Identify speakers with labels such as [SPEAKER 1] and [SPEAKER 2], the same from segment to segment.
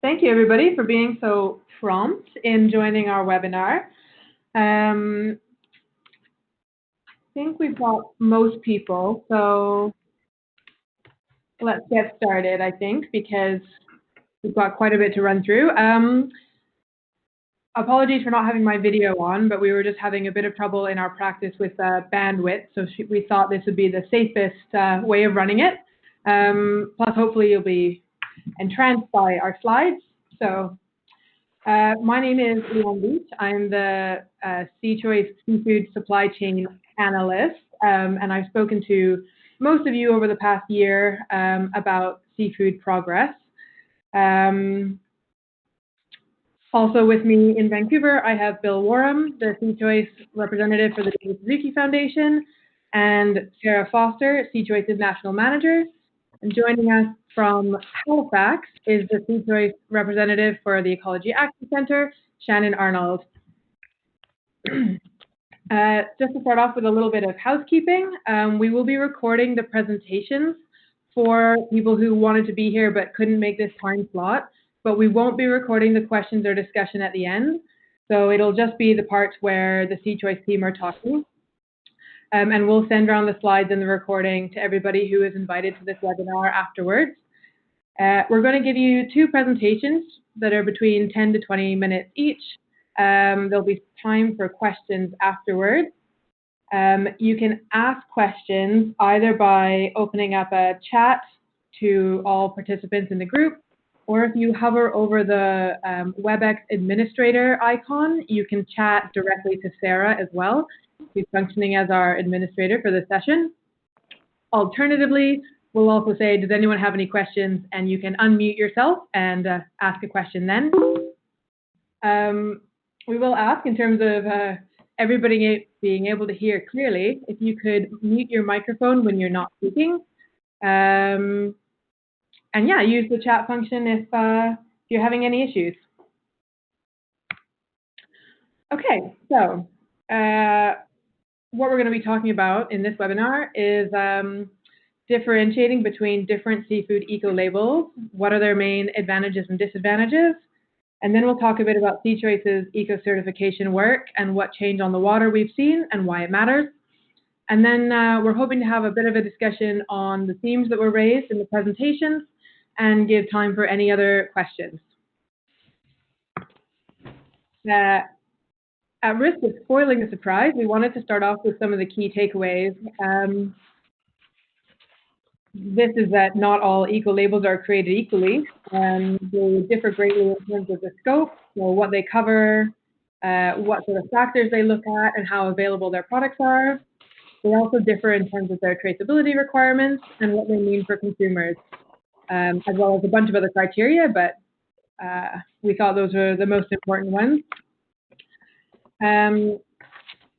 [SPEAKER 1] Thank you, everybody, for being so prompt in joining our webinar. I think we've got most people, so let's get started, I think, because we've got quite a bit to run through. Apologies for not having my video on, but we were just having a bit of trouble in our practice with bandwidth, so we thought this would be the safest way of running it. Plus, hopefully, you'll be entranced by our slides. So, my name is Leon Leach. I'm the SeaChoice Seafood Supply Chain Analyst, and I've spoken to most of you over the past year about seafood progress. Also with me in Vancouver, I have Bill Warham, the SeaChoice representative for the David Suzuki Foundation, and Sarah Foster, SeaChoice's National Manager. And joining us from Halifax is the SeaChoice representative for the Ecology Action Centre, Shannon Arnold. Just to start off with a little bit of housekeeping, we will be recording the presentations for people who wanted to be here but couldn't make this time slot, but we won't be recording the questions or discussion at the end. So it'll just be the parts where the SeaChoice team are talking. And we'll send around the slides and the recording to everybody who is invited to this webinar afterwards. We're going to give you two presentations that are between 10 to 20 minutes each. There'll be time for questions afterwards. You can ask questions either by opening up a chat to all participants in the group, or if you hover over the WebEx administrator icon, you can chat directly to Sarah as well, who's functioning as our administrator for the session. Alternatively, we'll also say, does anyone have any questions? And you can unmute yourself and ask a question then. We will ask, in terms of everybody being able to hear clearly, if you could mute your microphone when you're not speaking. And yeah, use the chat function if you're having any issues. Okay, so what we're going to be talking about in this webinar is differentiating between different seafood eco-labels. What are their main advantages and disadvantages? And then we'll talk a bit about SeaChoice's eco-certification work and what change on the water we've seen and why it matters. And then we're hoping to have a bit of a discussion on the themes that were raised in the presentations and give time for any other questions. At risk of spoiling the surprise, we wanted to start off with some of the key takeaways. This is that not all eco-labels are created equally. They differ greatly in terms of the scope, so what they cover, what sort of factors they look at, and how available their products are. They also differ in terms of their traceability requirements and what they mean for consumers, as well as a bunch of other criteria, but we thought those were the most important ones.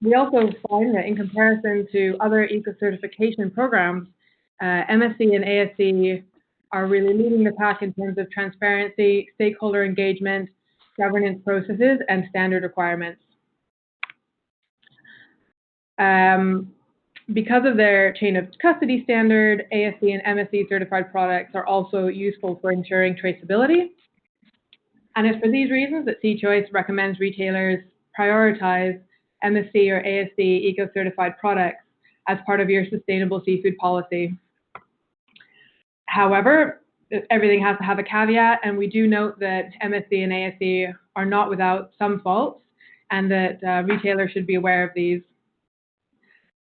[SPEAKER 1] We also find that in comparison to other eco-certification programs, MSC and ASC are really leading the pack in terms of transparency, stakeholder engagement, governance processes, and standard requirements. Because of their chain of custody standard, ASC and MSC certified products are also useful for ensuring traceability. And it's for these reasons that SeaChoice recommends retailers prioritize MSC or ASC eco-certified products as part of your sustainable seafood policy. However, everything has to have a caveat, and we do note that MSC and ASC are not without some faults, and that retailers should be aware of these.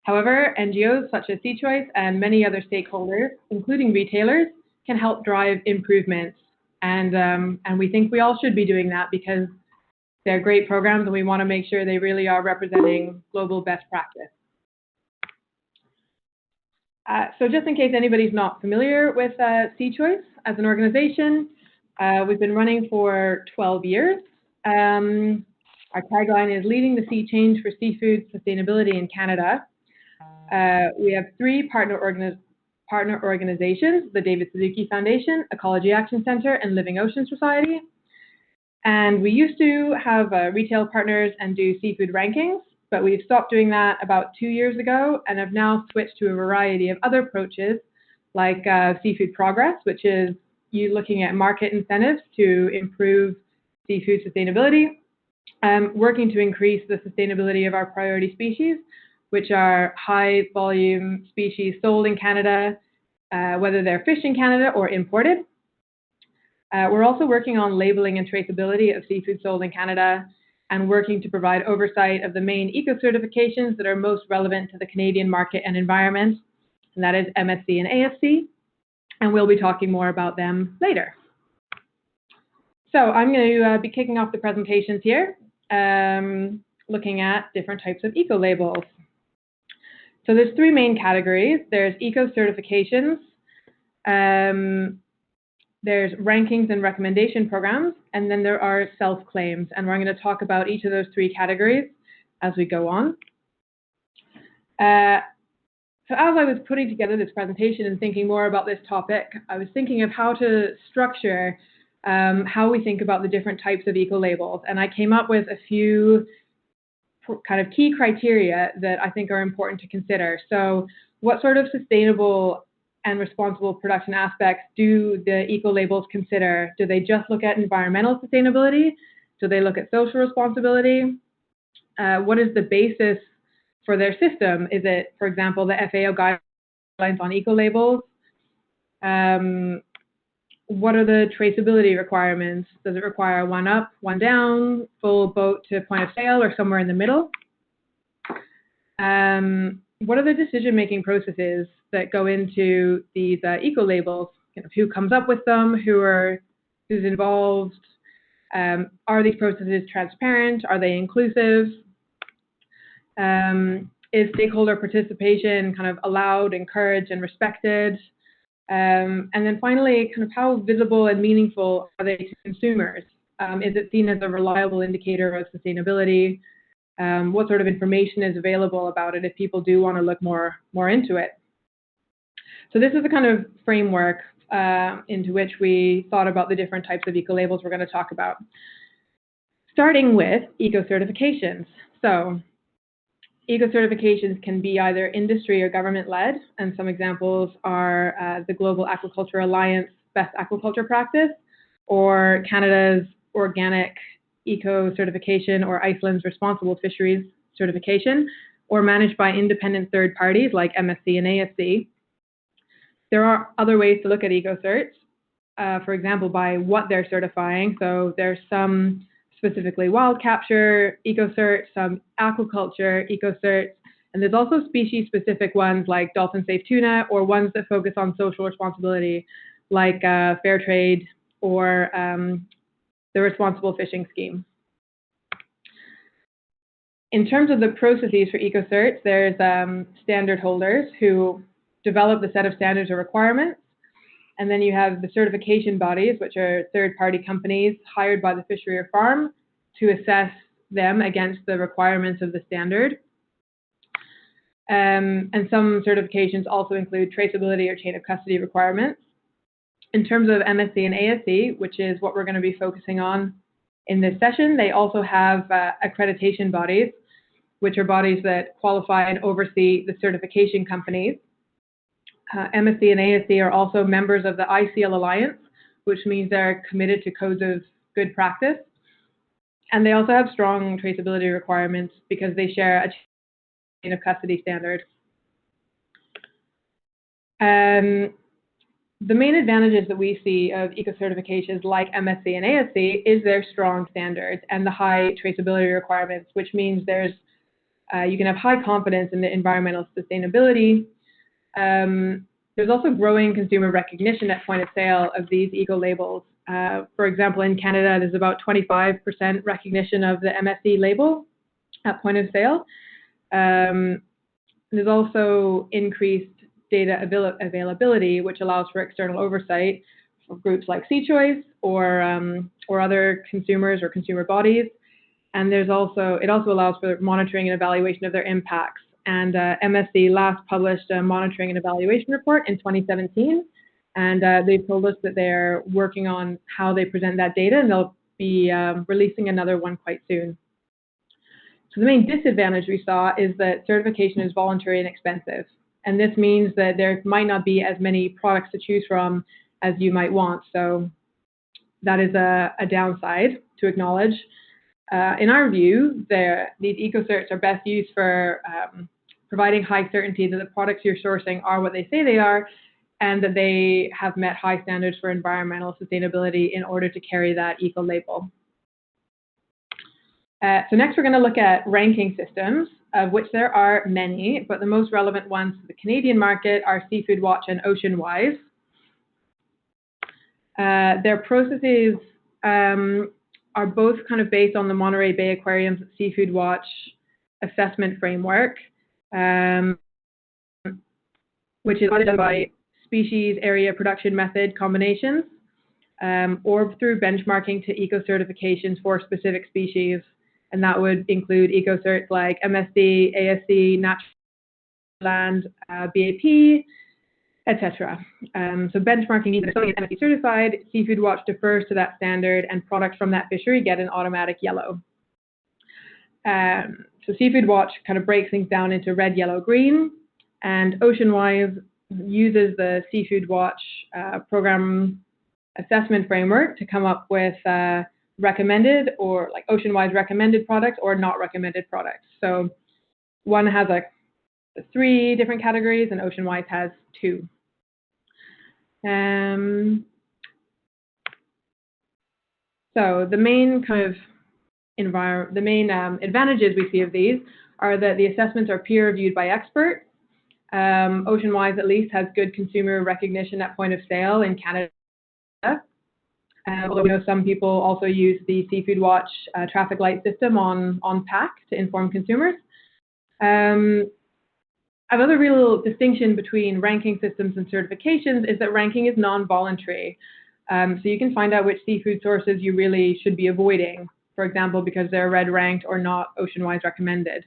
[SPEAKER 1] However, NGOs such as SeaChoice and many other stakeholders, including retailers, can help drive improvements, and we think we all should be doing that because they're great programs, and we want to make sure they really are representing global best practice. So just in case anybody's not familiar with SeaChoice as an organization, we've been running for 12 years. Our tagline is leading the sea change for seafood sustainability in Canada. We have three partner organizations, the David Suzuki Foundation, Ecology Action Centre, and Living Ocean Society. And we used to have retail partners and do seafood rankings, but we've stopped doing that about 2 years ago and have now switched to a variety of other approaches like seafood progress, which is you looking at market incentives to improve seafood sustainability, working to increase the sustainability of our priority species, which are high volume species sold in Canada, whether they're fished in Canada or imported. We're also working on labeling and traceability of seafood sold in Canada, and working to provide oversight of the main eco-certifications that are most relevant to the Canadian market and environment, and that is MSC and ASC, and we'll be talking more about them later. So I'm going to be kicking off the presentations here, looking at different types of eco-labels. So there's three main categories. There's eco-certifications, there's rankings and recommendation programs, and then there are self-claims. And we're going to talk about each of those three categories as we go on. So as I was putting together this presentation and thinking more about this topic, I was thinking of how to structure how we think about the different types of eco-labels. And I came up with a few kind of key criteria that I think are important to consider. So what sort of sustainable and responsible production aspects do the eco-labels consider? Do they just look at environmental sustainability? Do they look at social responsibility? What is the basis for their system? Is it, for example, the FAO guidelines on eco-labels? What are the traceability requirements? Does it require one up, one down, full boat to point of sale, or somewhere in the middle? What are the decision-making processes that go into these eco-labels? Who comes up with them? Who's involved? Are these processes transparent? Are they inclusive? Is stakeholder participation kind of allowed, encouraged, and respected? And then finally, kind of how visible and meaningful are they to consumers? Is it seen as a reliable indicator of sustainability? What sort of information is available about it if people do want to look more into it? So this is the kind of framework into which we thought about the different types of eco-labels we're going to talk about. Starting with eco-certifications. So eco-certifications can be either industry or government-led, and some examples are the Global Aquaculture Alliance Best Aquaculture Practice, or Canada's Organic Eco Certification, or Iceland's Responsible Fisheries Certification, or managed by independent third parties like MSC and ASC. There are other ways to look at eco-certs, for example, by what they're certifying. So there's some specifically wild capture eco-certs, some aquaculture eco-certs, and there's also species-specific ones like dolphin-safe tuna, or ones that focus on social responsibility like fair trade or the Responsible Fishing Scheme. In terms of the processes for eco-certs, there's standard holders who develop the set of standards or requirements, and then you have the certification bodies, which are third-party companies hired by the fishery or farm to assess them against the requirements of the standard. And some certifications also include traceability or chain of custody requirements. In terms of MSC and ASC, which is what we're going to be focusing on in this session, they also have accreditation bodies, which are bodies that qualify and oversee the certification companies. MSC and ASC are also members of the ICL Alliance, which means they're committed to codes of good practice. And they also have strong traceability requirements because they share a chain of custody standard. The main advantages that we see of eco-certifications like MSC and ASC is their strong standards and the high traceability requirements, which means you can have high confidence in the environmental sustainability. There's also growing consumer recognition at point of sale of these eco-labels. For example, in Canada, there's about 25% recognition of the MSC label at point of sale. There's also increased data availability, which allows for external oversight for groups like SeaChoice or other consumers or consumer bodies. And it also allows for monitoring and evaluation of their impacts. And MSC last published a monitoring and evaluation report in 2017. And they've told us that they're working on how they present that data, and they'll be releasing another one quite soon. So the main disadvantage we saw is that certification is voluntary and expensive. And this means that there might not be as many products to choose from as you might want. So that is a downside to acknowledge. In our view, these eco-certs are best used for providing high certainty that the products you're sourcing are what they say they are, and that they have met high standards for environmental sustainability in order to carry that eco-label. So next we're going to look at ranking systems, of which there are many, but the most relevant ones to the Canadian market are Seafood Watch and OceanWise. Their processes are both kind of based on the Monterey Bay Aquarium's Seafood Watch assessment framework, which is done by species, area, production method combinations, or through benchmarking to eco-certifications for specific species. And that would include eco-certs like MSC, ASC, Natural Land, BAP, etc. So benchmarking means if something is MSC certified, Seafood Watch defers to that standard, and products from that fishery get an automatic yellow. So Seafood Watch kind of breaks things down into red, yellow, green, and OceanWise uses the Seafood Watch program assessment framework to come up with recommended, or like OceanWise recommended products or not recommended products. So one has like 3 different categories, and OceanWise has 2. So the main kind of advantages we see of these are that the assessments are peer reviewed by experts. OceanWise at least has good consumer recognition at point of sale in Canada. Although we know some people also use the Seafood Watch traffic light system on pack to inform consumers. Another real distinction between ranking systems and certifications is that ranking is non-voluntary. So you can find out which seafood sources you really should be avoiding, for example, because they're red ranked or not OceanWise recommended.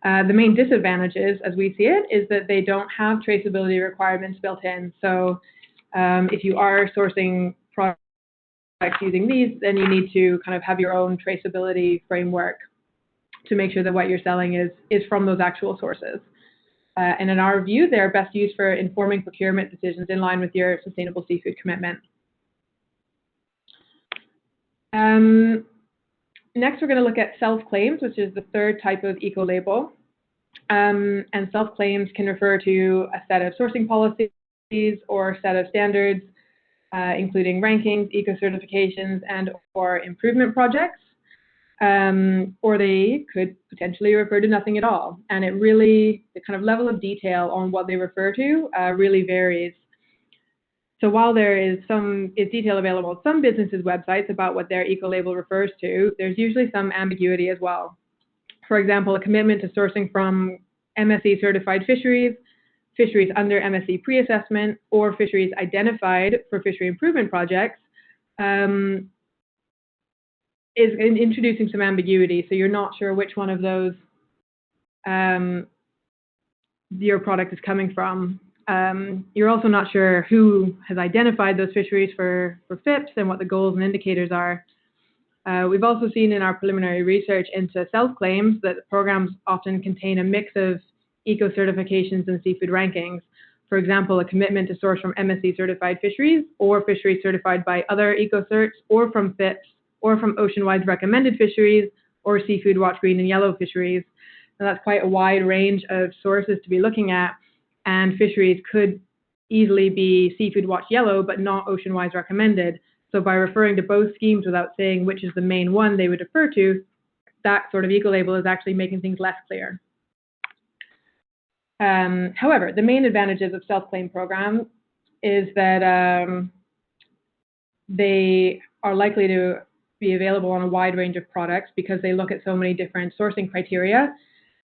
[SPEAKER 1] The main disadvantages, as we see it, is that they don't have traceability requirements built in. So if you are sourcing products using these, then you need to kind of have your own traceability framework to make sure that what you're selling is from those actual sources. And in our view, they're best used for informing procurement decisions in line with your sustainable seafood commitment. Next, we're going to look at self-claims, which is the third type of eco-label. And self-claims can refer to a set of sourcing policies or a set of standards, including rankings, eco-certifications, and or improvement projects. Or they could potentially refer to nothing at all. And it really, the kind of level of detail on what they refer to really varies. So while there is detail available at some businesses' websites about what their eco-label refers to, there's usually some ambiguity as well. For example, a commitment to sourcing from MSC certified fisheries, fisheries under MSC pre-assessment, or fisheries identified for fishery improvement projects is introducing some ambiguity. So you're not sure which one of those your product is coming from. You're also not sure who has identified those fisheries for FIPS and what the goals and indicators are. We've also seen in our preliminary research into self-claims that programs often contain a mix of eco-certifications and seafood rankings. For example, a commitment to source from MSC certified fisheries, or fisheries certified by other eco-certs, or from FIPS, or from OceanWise recommended fisheries, or Seafood Watch green and yellow fisheries. And that's quite a wide range of sources to be looking at, and fisheries could easily be Seafood Watch yellow, but not OceanWise recommended. So by referring to both schemes without saying which is the main one they would refer to, that sort of eco-label is actually making things less clear. However, the main advantages of self-claim programs is that they are likely to be available on a wide range of products because they look at so many different sourcing criteria.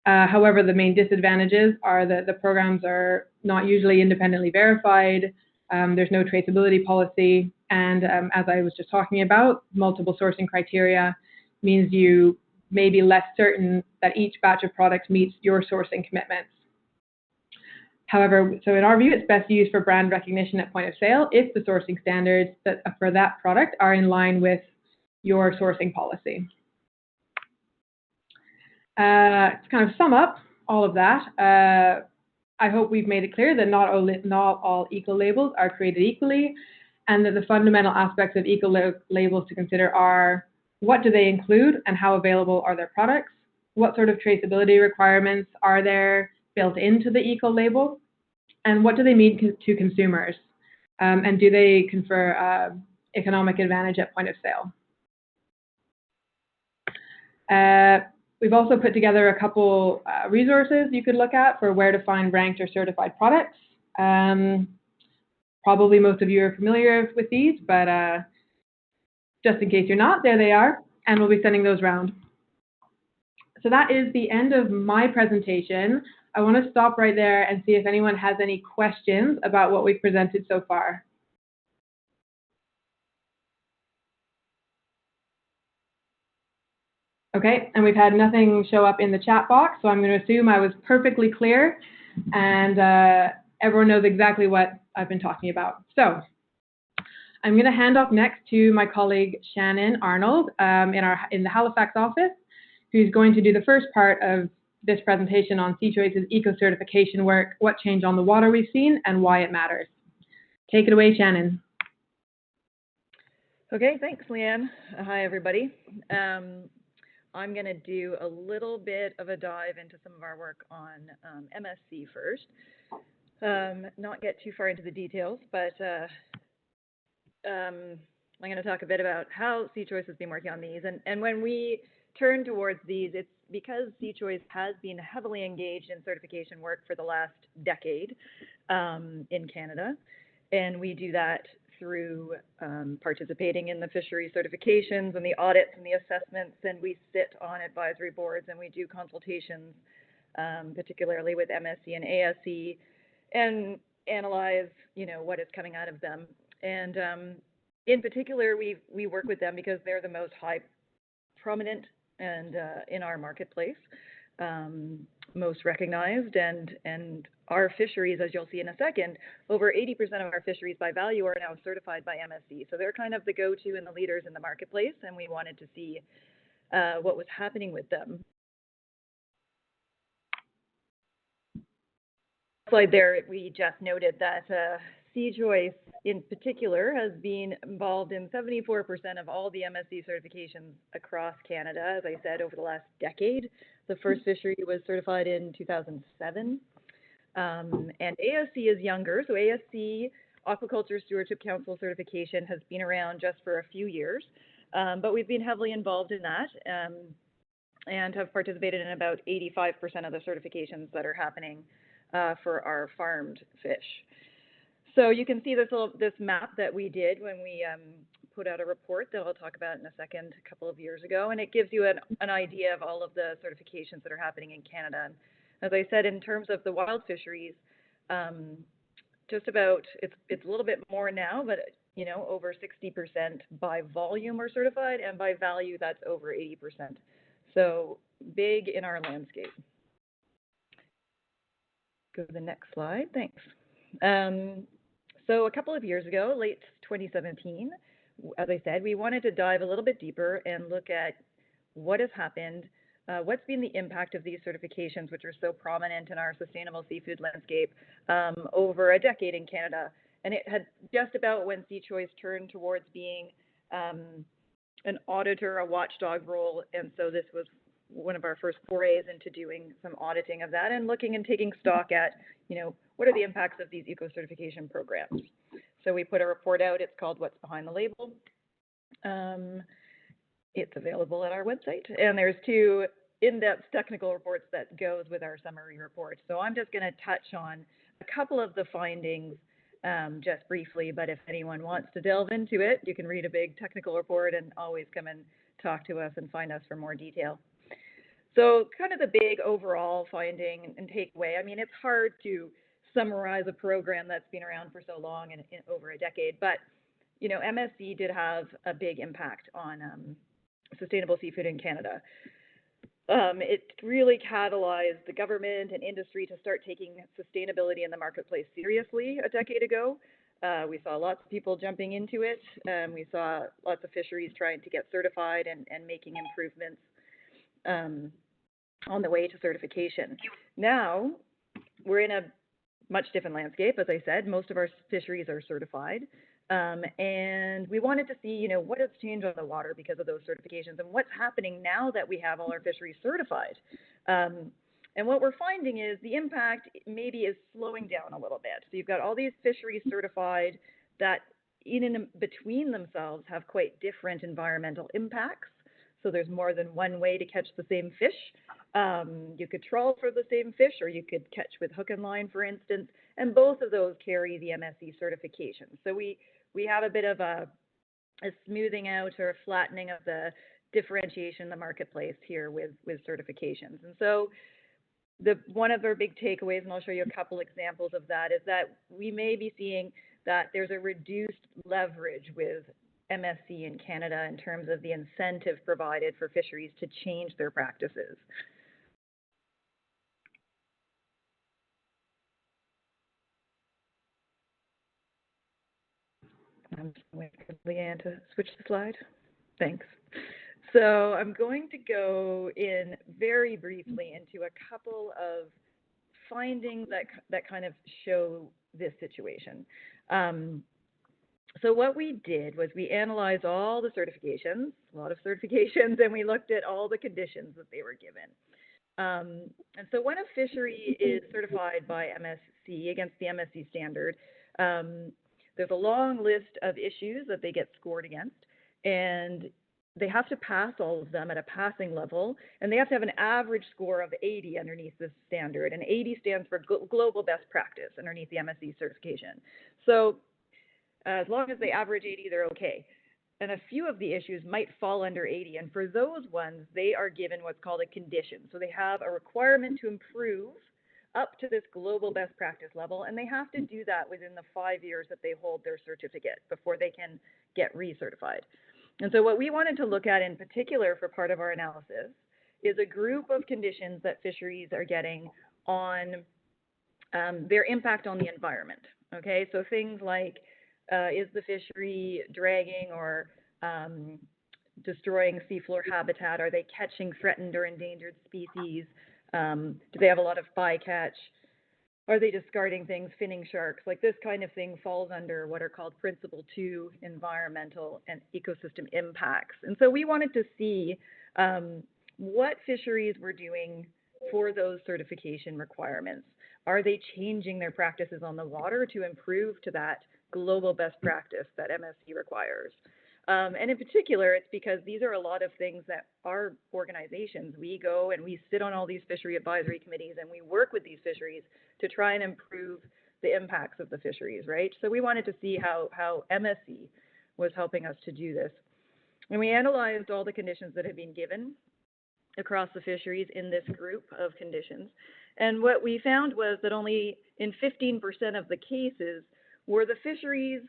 [SPEAKER 1] However, the main disadvantages are that the programs are not usually independently verified, there's no traceability policy, and as I was just talking about, multiple sourcing criteria means you may be less certain that each batch of products meets your sourcing commitments. However, so in our view, it's best used for brand recognition at point of sale if the sourcing standards that for that product are in line with your sourcing policy. To kind of sum up all of that, I hope we've made it clear that not all eco-labels are created equally, and that the fundamental aspects of eco-labels to consider are: what do they include and how available are their products? What sort of traceability requirements are there built into the eco-label? And what do they mean to consumers? And do they confer economic advantage at point of sale? We've also put together a couple resources you could look at for where to find ranked or certified products. Probably most of you are familiar with these, but just in case you're not, there they are, and we'll be sending those around. So that is the end of my presentation. I want to stop right there and see if anyone has any questions about what we've presented so far. Okay, and we've had nothing show up in the chat box, so I'm going to assume I was perfectly clear and everyone knows exactly what I've been talking about. So I'm going to hand off next to my colleague Shannon Arnold in the Halifax office, who's going to do the first part of this presentation on SeaChoice's eco-certification work, what change on the water we've seen, and why it matters. Take it away, Shannon.
[SPEAKER 2] Okay, thanks, Leanne. Hi, everybody. I'm going to do a little bit of a dive into some of our work on MSC first. Not get too far into the details, but I'm going to talk a bit about how SeaChoice has been working on these. And when we turn towards these, it's because SeaChoice has been heavily engaged in certification work for the last decade in Canada. And we do that through participating in the fishery certifications and the audits and the assessments, and we sit on advisory boards and we do consultations, particularly with MSC and ASC, and analyze, what is coming out of them. And in particular, we work with them because they're the most prominent and in our marketplace, most recognized, and our fisheries, as you'll see in a second, over 80% of our fisheries by value are now certified by MSC. So they're kind of the go-to and the leaders in the marketplace, and we wanted to see what was happening with them. Slide there, we just noted that SeaChoice in particular has been involved in 74% of all the MSC certifications across Canada, as I said, over the last decade. The first fishery was certified in 2007. And ASC is younger, so ASC Aquaculture Stewardship Council certification has been around just for a few years, but we've been heavily involved in that and have participated in about 85% of the certifications that are happening for our farmed fish. So you can see this map that we did when we put out a report that I'll talk about in a second, a couple of years ago, and it gives you an idea of all of the certifications that are happening in Canada. And as I said, in terms of the wild fisheries, just about, it's a little bit more now, but over 60% by volume are certified, and by value that's over 80%. So big in our landscape. Go to the next slide, thanks. So a couple of years ago, late 2017, as I said, we wanted to dive a little bit deeper and look at what has happened, what's been the impact of these certifications, which are so prominent in our sustainable seafood landscape over a decade in Canada. And it had just about when SeaChoice turned towards being an auditor, a watchdog role, and so this was one of our first forays into doing some auditing of that and looking and taking stock at, what are the impacts of these eco-certification programs. So we put a report out, it's called What's Behind the Label. It's available at our website, and there's 2 in-depth technical reports that goes with our summary report. So I'm just going to touch on a couple of the findings just briefly, but if anyone wants to delve into it, you can read a big technical report and always come and talk to us and find us for more detail. So kind of the big overall finding and takeaway, I mean, it's hard to summarize a program that's been around for so long and over a decade, but, MSC did have a big impact on sustainable seafood in Canada. It really catalyzed the government and industry to start taking sustainability in the marketplace seriously a decade ago. We saw lots of people jumping into it. We saw lots of fisheries trying to get certified and making improvements on the way to certification. Now, we're in a much different landscape. As I said, most of our fisheries are certified. And we wanted to see, what has changed on the water because of those certifications and what's happening now that we have all our fisheries certified. And what we're finding is the impact maybe is slowing down a little bit. So you've got all these fisheries certified that in and between themselves have quite different environmental impacts. So there's more than one way to catch the same fish. You could trawl for the same fish, or you could catch with hook and line, for instance, and both of those carry the MSC certification. So we have a bit of a smoothing out or flattening of the differentiation in the marketplace here with certifications. And so one of our big takeaways, and I'll show you a couple examples of that, is that we may be seeing that there's a reduced leverage with MSC in Canada in terms of the incentive provided for fisheries to change their practices. I'm just waiting for Leanne to switch the slide. Thanks. So I'm going to go in very briefly into a couple of findings that kind of show this situation. So what we did was we analyzed all the certifications, a lot of certifications, and we looked at all the conditions that they were given. And so when a fishery is certified by MSC against the MSC standard, there's a long list of issues that they get scored against, and they have to pass all of them at a passing level, and they have to have an average score of 80 underneath this standard, and 80 stands for global best practice underneath the MSC certification. So as long as they average 80, they're okay. And a few of the issues might fall under 80, and for those ones, they are given what's called a condition. So they have a requirement to improve up to this global best practice level, and they have to do that within the 5 years that they hold their certificate before they can get recertified. And so what we wanted to look at in particular for part of our analysis is a group of conditions that fisheries are getting on their impact on the environment. Okay, so things like, is the fishery dragging or destroying seafloor habitat? Are they catching threatened or endangered species? Do they have a lot of bycatch? Are they discarding things, finning sharks? Like this kind of thing falls under what are called Principle 2 environmental and ecosystem impacts. And so we wanted to see what fisheries were doing for those certification requirements. Are they changing their practices on the water to improve to that global best practice that MSC requires? And in particular, it's because these are a lot of things that our organizations, we go and we sit on all these fishery advisory committees and we work with these fisheries to try and improve the impacts of the fisheries, right? So we wanted to see how MSC was helping us to do this. And we analyzed all the conditions that had been given across the fisheries in this group of conditions. And what we found was that only in 15% of the cases were the fisheries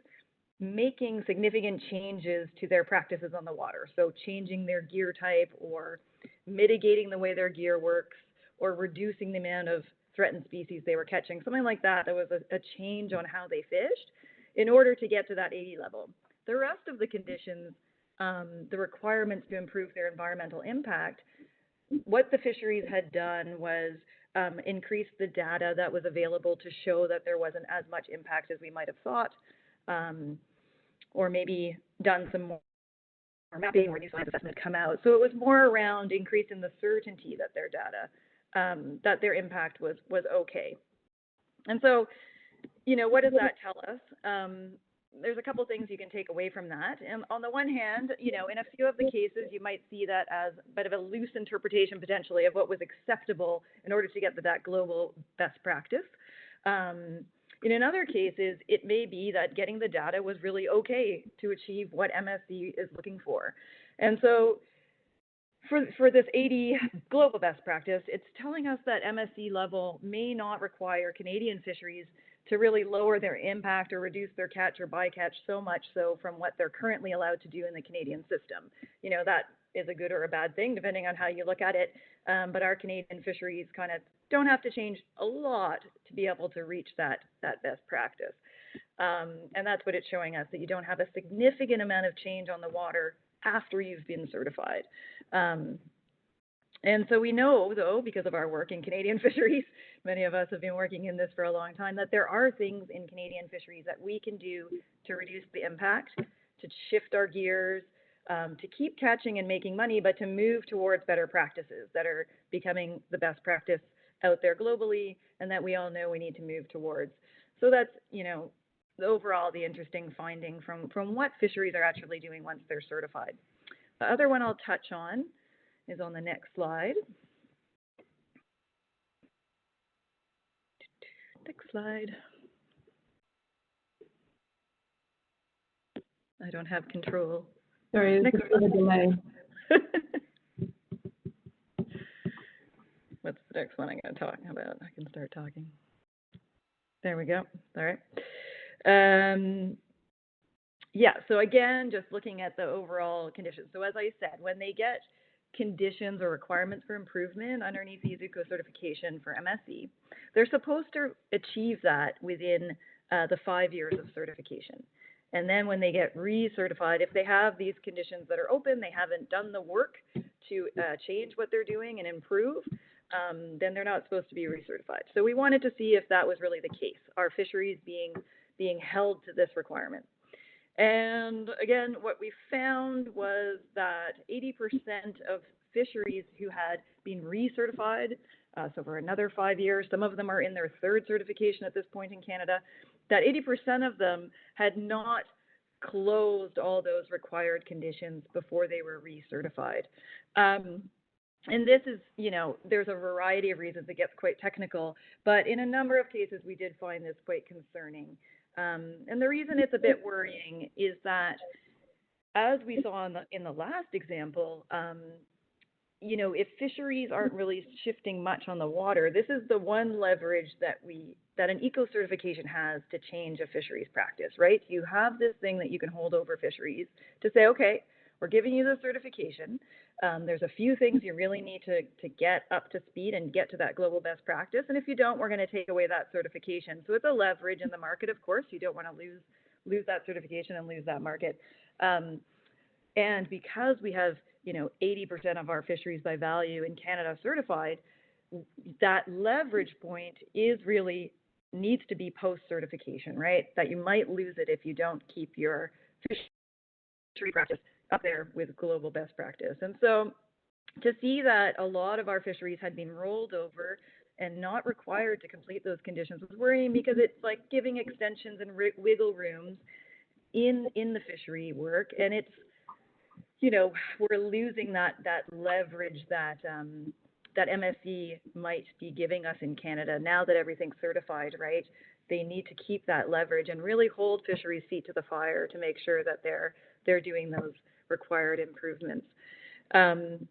[SPEAKER 2] making significant changes to their practices on the water. So changing their gear type or mitigating the way their gear works or reducing the amount of threatened species they were catching, something like that. There was a change on how they fished in order to get to that 80 level. The rest of the conditions, the requirements to improve their environmental impact, what the fisheries had done was increase the data that was available to show that there wasn't as much impact as we might have thought, or maybe done some more mapping or new science assessment come out. So it was more around increasing the certainty that their data, that their impact was okay. And so, what does that tell us? There's a couple things you can take away from that. And on the one hand, in a few of the cases, you might see that as a bit of a loose interpretation potentially of what was acceptable in order to get to that global best practice. In other cases, it may be that getting the data was really okay to achieve what MSC is looking for. And so for this 80 global best practice, it's telling us that MSC level may not require Canadian fisheries to really lower their impact or reduce their catch or bycatch so much so from what they're currently allowed to do in the Canadian system. That is a good or a bad thing, depending on how you look at it. But our Canadian fisheries kind of don't have to change a lot to be able to reach that best practice. And that's what it's showing us, that you don't have a significant amount of change on the water after you've been certified. And so we know, though, because of our work in Canadian fisheries, many of us have been working in this for a long time, that there are things in Canadian fisheries that we can do to reduce the impact, to shift our gears, to keep catching and making money, but to move towards better practices that are becoming the best practice out there globally, and that we all know we need to move towards. So that's, overall the interesting finding from what fisheries are actually doing once they're certified. The other one I'll touch on is on the next slide. Next slide. I don't have control.
[SPEAKER 1] Sorry, there's a delay.
[SPEAKER 2] What's the next one I'm going to talk about? I can start talking. There we go. All right. Yeah, so again, just looking at the overall conditions. So as I said, when they get conditions or requirements for improvement underneath the eco certification for MSC, they're supposed to achieve that within the 5 years of certification. And then when they get recertified, if they have these conditions that are open, they haven't done the work to change what they're doing and improve, then they're not supposed to be recertified. So we wanted to see if that was really the case, our fisheries being held to this requirement. And again, what we found was that 80% of fisheries who had been recertified, so for another 5 years, some of them are in their third certification at this point in Canada, that 80% of them had not closed all those required conditions before they were recertified. And this is, there's a variety of reasons. It gets quite technical, but in a number of cases, we did find this quite concerning. And the reason it's a bit worrying is that, as we saw in the last example, if fisheries aren't really shifting much on the water, this is the one leverage that an eco certification has to change a fisheries practice, right? You have this thing that you can hold over fisheries to say, okay, we're giving you the certification. There's a few things you really need to get up to speed and get to that global best practice. And if you don't, we're going to take away that certification. So it's a leverage in the market, of course. You don't want to lose that certification and lose that market. And because we have, 80% of our fisheries by value in Canada certified, that leverage point needs to be post-certification, right? That you might lose it if you don't keep your fishery practice up there with global best practice. And so to see that a lot of our fisheries had been rolled over and not required to complete those conditions was worrying, because it's like giving extensions and wiggle rooms in the fishery work, and it's, we're losing that leverage that MSC might be giving us in Canada now that everything's certified, right? They need to keep that leverage and really hold fisheries' feet to the fire to make sure that they're doing those required improvements. And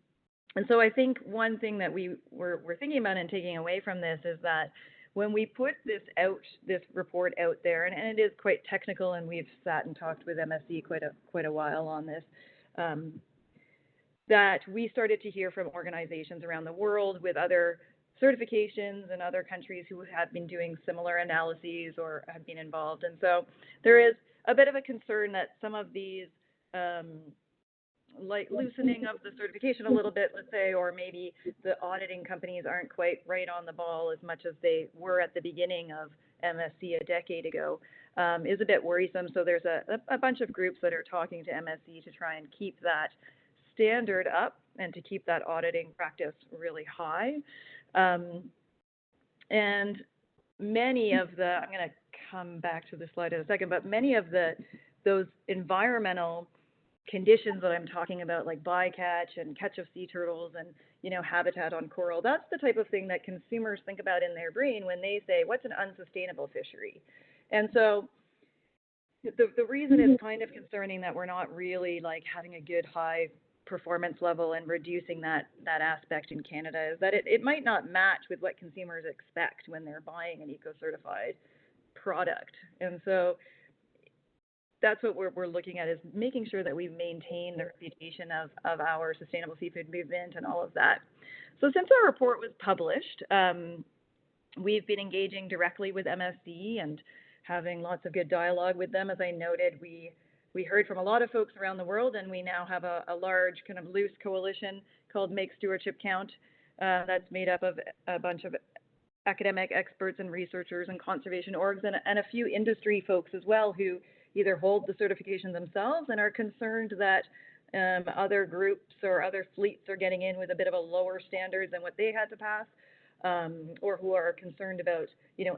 [SPEAKER 2] so I think one thing that we're thinking about and taking away from this is that when we put this report out there, and it is quite technical, and we've sat and talked with MSC quite a while on this, that we started to hear from organizations around the world with other certifications and other countries who have been doing similar analyses or have been involved. And so there is a bit of a concern that some of these like loosening of the certification a little bit, let's say, or maybe the auditing companies aren't quite right on the ball as much as they were at the beginning of MSC a decade ago, is a bit worrisome. So there's a bunch of groups that are talking to MSC to try and keep that standard up and to keep that auditing practice really high. And many of I'm going to come back to the slide in a second, but many of those environmental conditions that I'm talking about, like bycatch and catch of sea turtles and, habitat on coral, that's the type of thing that consumers think about in their brain when they say, what's an unsustainable fishery? And so the reason it's kind of concerning that we're not really like having a good high performance level and reducing that aspect in Canada is that it might not match with what consumers expect when they're buying an eco-certified product. And so that's what we're looking at, is making sure that we maintain the reputation of our sustainable seafood movement and all of that. So since our report was published, we've been engaging directly with MSC and having lots of good dialogue with them. As I noted, we we heard from a lot of folks around the world, and we now have a large kind of loose coalition called Make Stewardship Count that's made up of a bunch of academic experts and researchers and conservation orgs and a few industry folks as well who either hold the certification themselves and are concerned that other groups or other fleets are getting in with a bit of a lower standard than what they had to pass, or who are concerned about,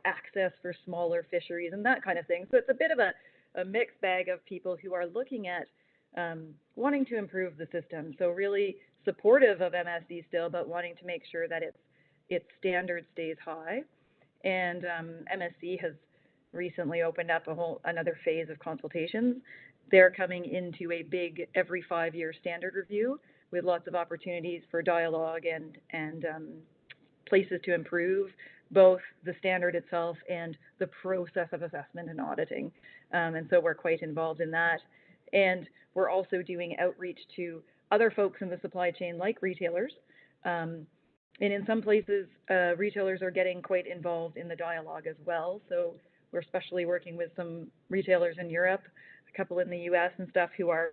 [SPEAKER 2] access for smaller fisheries and that kind of thing. So it's a bit of a mixed bag of people who are looking at wanting to improve the system. So really supportive of MSC still, but wanting to make sure that its standard stays high. And MSC has recently opened up another phase of consultations. They're coming into a big every 5-year standard review with lots of opportunities for dialogue and places to improve both the standard itself and the process of assessment and auditing. And so we're quite involved in that. And we're also doing outreach to other folks in the supply chain like retailers. And in some places, retailers are getting quite involved in the dialogue as well. So we're especially working with some retailers in Europe, a couple in the US and stuff, who are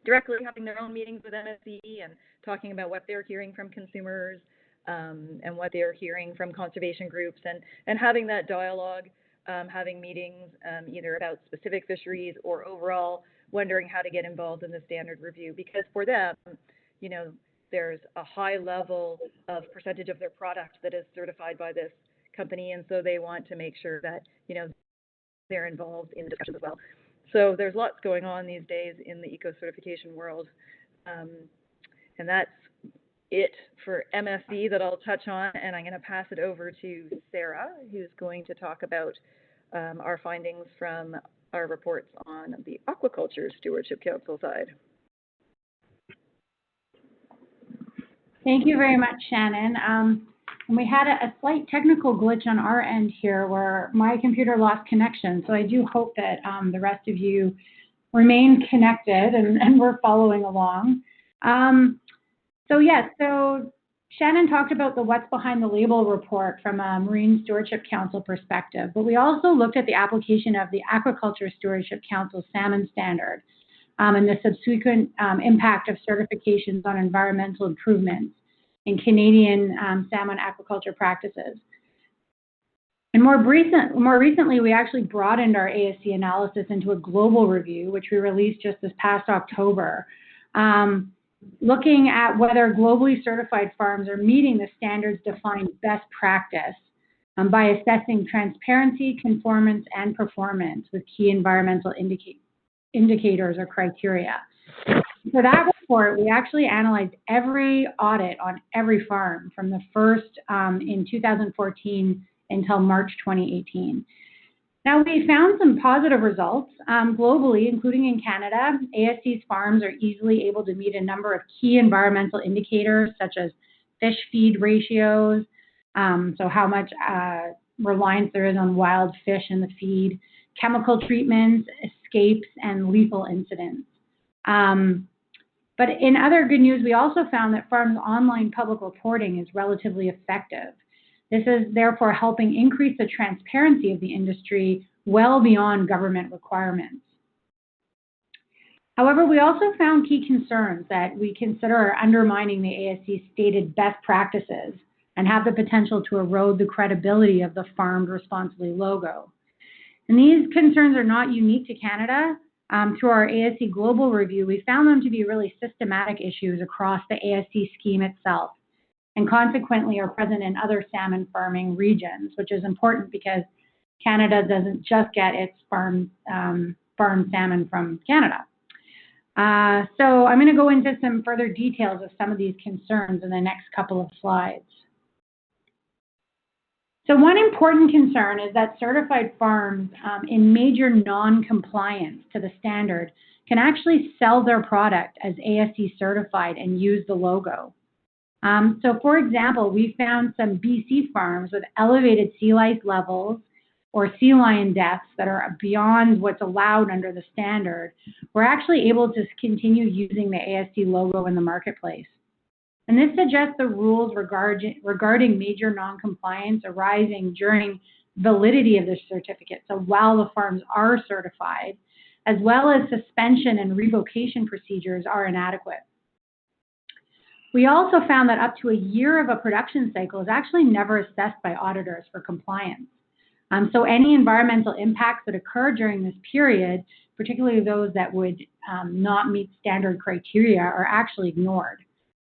[SPEAKER 2] directly having their own meetings with MSC and talking about what they're hearing from consumers and what they're hearing from conservation groups, and having that dialogue, having meetings either about specific fisheries or overall wondering how to get involved in the standard review, because for them, there's a high level of percentage of their product that is certified by this company, and so they want to make sure that they're involved in discussions as well. So there's lots going on these days in the eco-certification world, and that's it for MSC that I'll touch on, and I'm going to pass it over to Sarah, who's going to talk about our findings from our reports on the Aquaculture Stewardship Council side.
[SPEAKER 3] Thank you very much, Shannon. And we had a slight technical glitch on our end here where my computer lost connection. So I do hope that the rest of you remain connected and we're following along. So Shannon talked about the What's Behind the Label report from a Marine Stewardship Council perspective, but we also looked at the application of the Aquaculture Stewardship Council Salmon Standard and the subsequent impact of certifications on environmental improvements in Canadian salmon aquaculture practices. And more recently, we actually broadened our ASC analysis into a global review, which we released just this past October, looking at whether globally certified farms are meeting the standards defined best practice by assessing transparency, conformance, and performance with key environmental indicators or criteria. For that report, we actually analyzed every audit on every farm from the first in 2014 until March 2018. Now, we found some positive results globally, including in Canada. ASC's farms are easily able to meet a number of key environmental indicators, such as fish feed ratios, so how much reliance there is on wild fish in the feed, chemical treatments, escapes, and lethal incidents. But in other good news, we also found that farms' online public reporting is relatively effective. This is therefore helping increase the transparency of the industry well beyond government requirements. However, we also found key concerns that we consider are undermining the ASC's stated best practices and have the potential to erode the credibility of the Farmed Responsibly logo. And these concerns are not unique to Canada. Through our ASC Global review, we found them to be really systematic issues across the ASC scheme itself, and consequently are present in other salmon farming regions, which is important because Canada doesn't just get its farmed salmon from Canada. So I'm going to go into some further details of some of these concerns in the next couple of slides. So one important concern is that certified farms in major non-compliance to the standard can actually sell their product as ASC certified and use the logo. So for example, we found some BC farms with elevated sea lice levels or sea lion deaths that are beyond what's allowed under the standard were actually able to continue using the ASC logo in the marketplace. And this suggests the rules regarding major non-compliance arising during validity of the certificate. So while the farms are certified, as well as suspension and revocation procedures are inadequate. We also found that up to a year of a production cycle is actually never assessed by auditors for compliance. So any environmental impacts that occur during this period, particularly those that would not meet standard criteria, are actually ignored.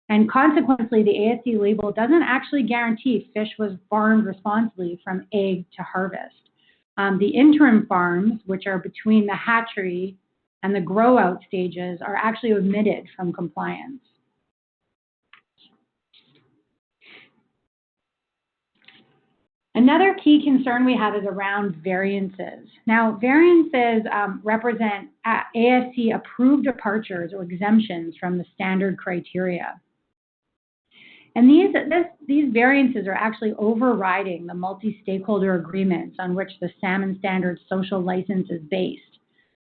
[SPEAKER 3] And consequently, the ASC label doesn't actually guarantee fish was farmed responsibly from egg to harvest. The interim farms, which are between the hatchery and the grow-out stages, are actually omitted from compliance. Another key concern we have is around variances. Now, variances represent ASC-approved departures or exemptions from the standard criteria. And these variances are actually overriding the multi-stakeholder agreements on which the salmon standard social license is based.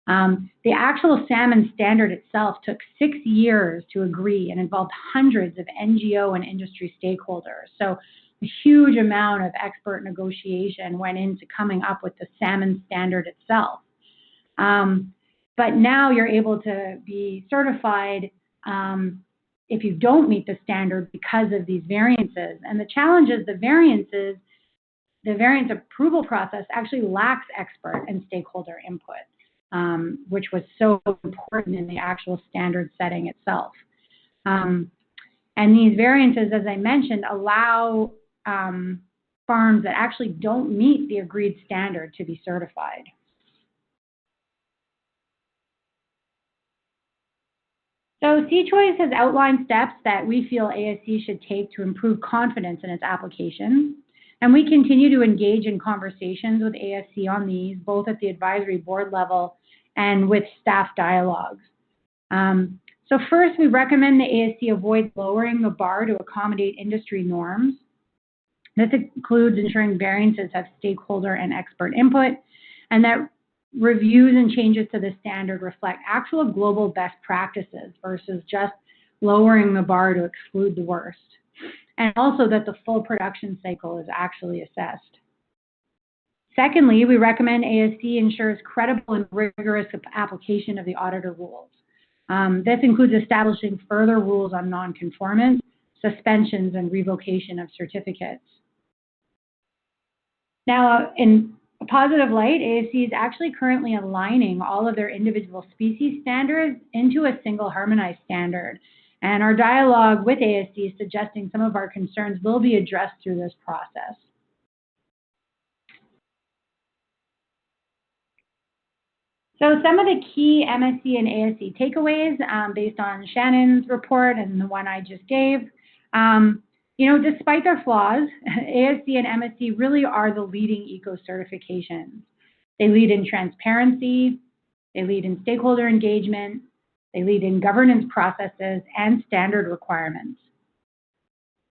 [SPEAKER 3] The actual salmon standard itself took 6 years to agree and involved hundreds of NGO and industry stakeholders. So a huge amount of expert negotiation went into coming up with the salmon standard itself. But now you're able to be certified if you don't meet the standard because of these variances. And the challenge is the variance approval process actually lacks expert and stakeholder input, which was so important in the actual standard setting itself. And these variances, as I mentioned, allow farms that actually don't meet the agreed standard to be certified. So SeaChoice has outlined steps that we feel ASC should take to improve confidence in its application. And we continue to engage in conversations with ASC on these, both at the advisory board level and with staff dialogues. So first, we recommend the ASC avoid lowering the bar to accommodate industry norms. This includes ensuring variances have stakeholder and expert input, and that reviews and changes to the standard reflect actual global best practices versus just lowering the bar to exclude the worst. And also that the full production cycle is actually assessed. Secondly, we recommend ASC ensures credible and rigorous application of the auditor rules. This includes establishing further rules on non-conformance, suspensions, and revocation of certificates. Now, in a positive light, ASC is actually currently aligning all of their individual species standards into a single harmonized standard. And our dialogue with ASC is suggesting some of our concerns will be addressed through this process. So some of the key MSC and ASC takeaways based on Shannon's report and the one I just gave. Despite their flaws, ASC and MSC really are the leading eco certifications. They lead in transparency, they lead in stakeholder engagement, they lead in governance processes and standard requirements.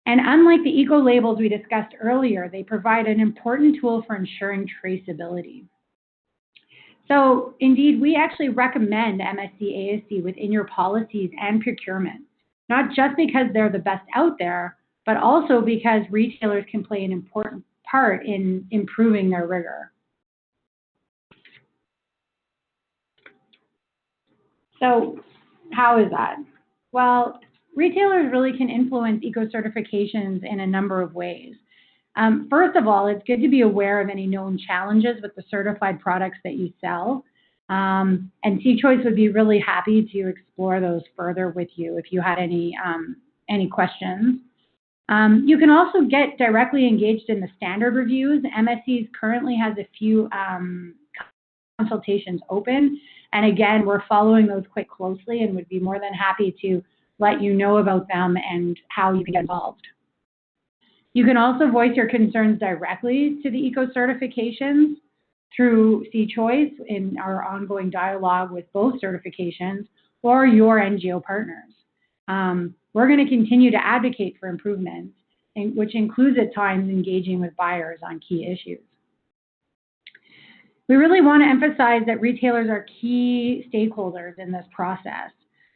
[SPEAKER 3] And unlike the eco labels we discussed earlier, they provide an important tool for ensuring traceability. So indeed, we actually recommend MSC ASC within your policies and procurement, not just because they're the best out there, but also because retailers can play an important part in improving their rigor. So how is that? Well, retailers really can influence eco certifications in a number of ways. First of all, it's good to be aware of any known challenges with the certified products that you sell. And SeaChoice would be really happy to explore those further with you if you had any questions. You can also get directly engaged in the standard reviews. MSC currently has a few consultations open. And again, we're following those quite closely and would be more than happy to let you know about them and how you can get involved. You can also voice your concerns directly to the eco certifications through SeaChoice in our ongoing dialogue with both certifications or your NGO partners. We're going to continue to advocate for improvements, which includes at times engaging with buyers on key issues. We really want to emphasize that retailers are key stakeholders in this process.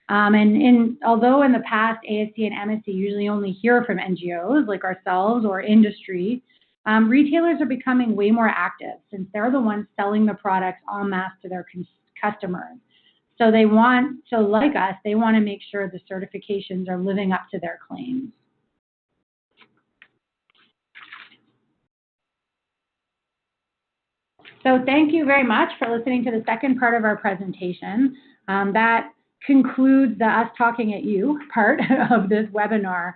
[SPEAKER 3] Although in the past, ASC and MSC usually only hear from NGOs like ourselves or industry, retailers are becoming way more active since they're the ones selling the products en masse to their customers. So they want, so like us, they want to make sure the certifications are living up to their claims. So thank you very much for listening to the second part of our presentation. That concludes the us talking at you part of this webinar.